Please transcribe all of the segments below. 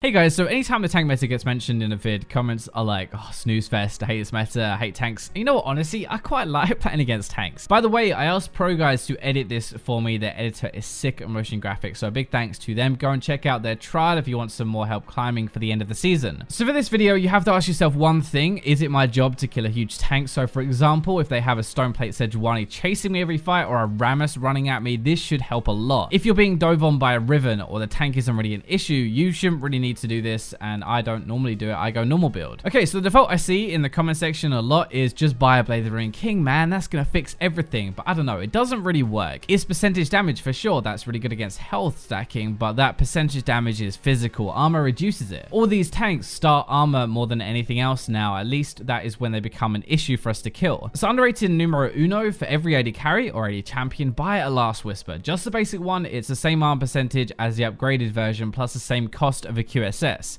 Hey guys, so anytime the tank meta gets mentioned in a vid, comments are like, oh, snooze fest, I hate this meta, I hate tanks. And you know what, honestly, I quite like playing against tanks. By the way, I asked pro guys to edit this for me. Their editor is sick at motion graphics, so a big thanks to them. Go and check out their trial if you want some more help climbing for the end of the season. So for this video, you have to ask yourself one thing: is it my job to kill a huge tank? So for example, if they have a Stoneplate Sejuani chasing me every fight or a Rammus running at me, this should help a lot. If you're being dove on by a Riven or the tank isn't really an issue, you shouldn't really need to do this, and I don't normally do it. I go normal build. Okay, so the default I see in the comment section a lot is just buy a Blade of the Ring King, man, that's gonna fix everything. But I don't know, it doesn't really work. It's percentage damage for sure, that's really good against health stacking, but that percentage damage is physical. Armor reduces it. All these tanks start armor more than anything else now, at least that is when they become an issue for us to kill. So underrated numero uno for every AD carry or AD champion, buy a Last Whisper. Just the basic one, it's the same armor percentage as the upgraded version plus the same cost of a QSS.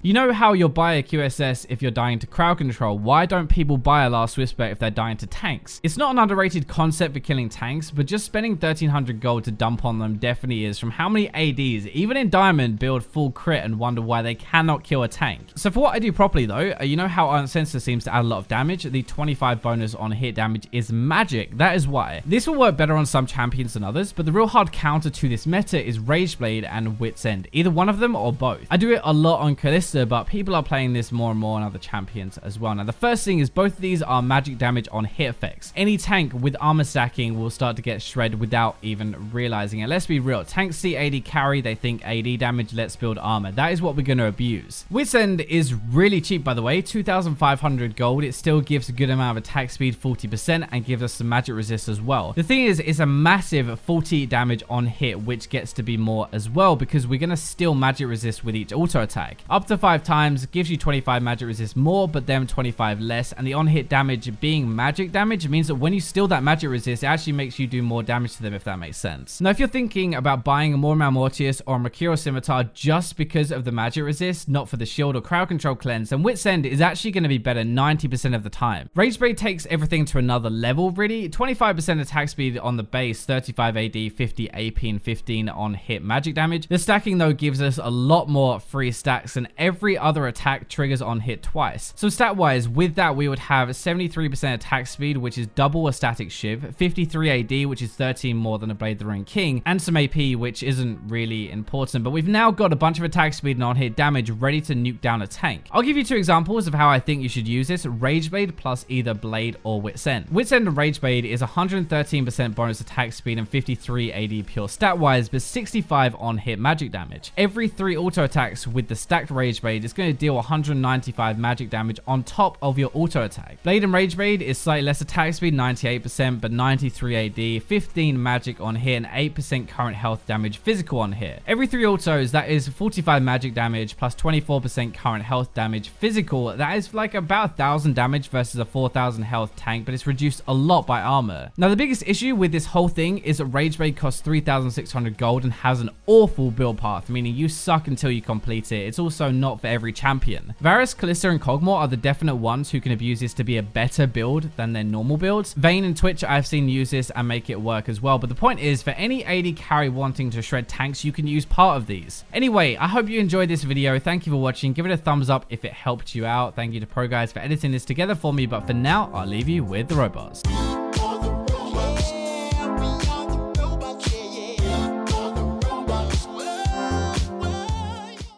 You know how you'll buy a QSS if you're dying to crowd control. Why don't people buy a Last Whisper if they're dying to tanks? It's not an underrated concept for killing tanks, but just spending 1300 gold to dump on them definitely is. From how many ADs, even in Diamond, build full crit and wonder why they cannot kill a tank. So for what I do properly though, you know how Unsensor seems to add a lot of damage? The 25 bonus on hit damage is magic. That is why. This will work better on some champions than others, but the real hard counter to this meta is Rageblade and Wit's End. Either one of them or both. I do it a lot on Kalista, but people are playing this more and more on other champions as well. Now the first thing is both of these are magic damage on hit effects. Any tank with armor stacking will start to get shredded without even realizing it. Let's be real, tanks see AD carry, they think AD damage, let's build armor. That is what we're going to abuse. Wit's End is really cheap, by the way, 2,500 gold. It still gives a good amount of attack speed, 40%, and gives us some magic resist as well. The thing is, it's a massive 40 damage on hit, which gets to be more as well because we're going to steal magic resist with each auto attack. Up to 5 times gives you 25 magic resist more, but then 25 less, and the on hit damage being magic damage means that when you steal that magic resist, it actually makes you do more damage to them, if that makes sense. Now if you're thinking about buying a Mormon Mortius or a Mercurial Scimitar just because of the magic resist, not for the shield or crowd control cleanse, then Wit's End is actually going to be better 90% of the time. Rageblade takes everything to another level really. 25% attack speed on the base, 35 AD, 50 AP, and 15 on hit magic damage. The stacking though gives us a lot more free stacks, and every other attack triggers on hit twice. So stat wise, with that we would have 73% attack speed, which is double a static shiv, 53 AD, which is 13 more than a Blade of the Ring King, and some AP, which isn't really important, but we've now got a bunch of attack speed and on hit damage ready to nuke down a tank. I'll give you 2 examples of how I think you should use this: Rageblade plus either Blade or Wit's End. Wit's End and Rageblade is 113% bonus attack speed and 53 AD pure stat wise, but 65 on hit magic damage. Every 3 auto attacks with the stacked Rageblade is going to deal 195 magic damage on top of your auto attack. Blade and Rageblade is slightly less attack speed, 98%, but 93 AD, 15 magic on hit, and 8% current health damage physical on hit. Every 3 autos, that is 45 magic damage plus 24% current health damage physical. That is like about 1,000 damage versus a 4,000 health tank, but it's reduced a lot by armor. Now the biggest issue with this whole thing is that Rageblade costs 3,600 gold and has an awful build path, meaning you suck until you complete it. It's also not for every champion. Varus, Kalista, and Kog'Maw are the definite ones who can abuse this to be a better build than their normal builds. Vayne and Twitch I've seen use this and make it work as well, but the point is, for any AD carry wanting to shred tanks, you can use part of these. Anyway, I hope you enjoyed this video. Thank you for watching. Give it a thumbs up if it helped you out. Thank you to Pro Guys for editing this together for me, but for now, I'll leave you with the robots.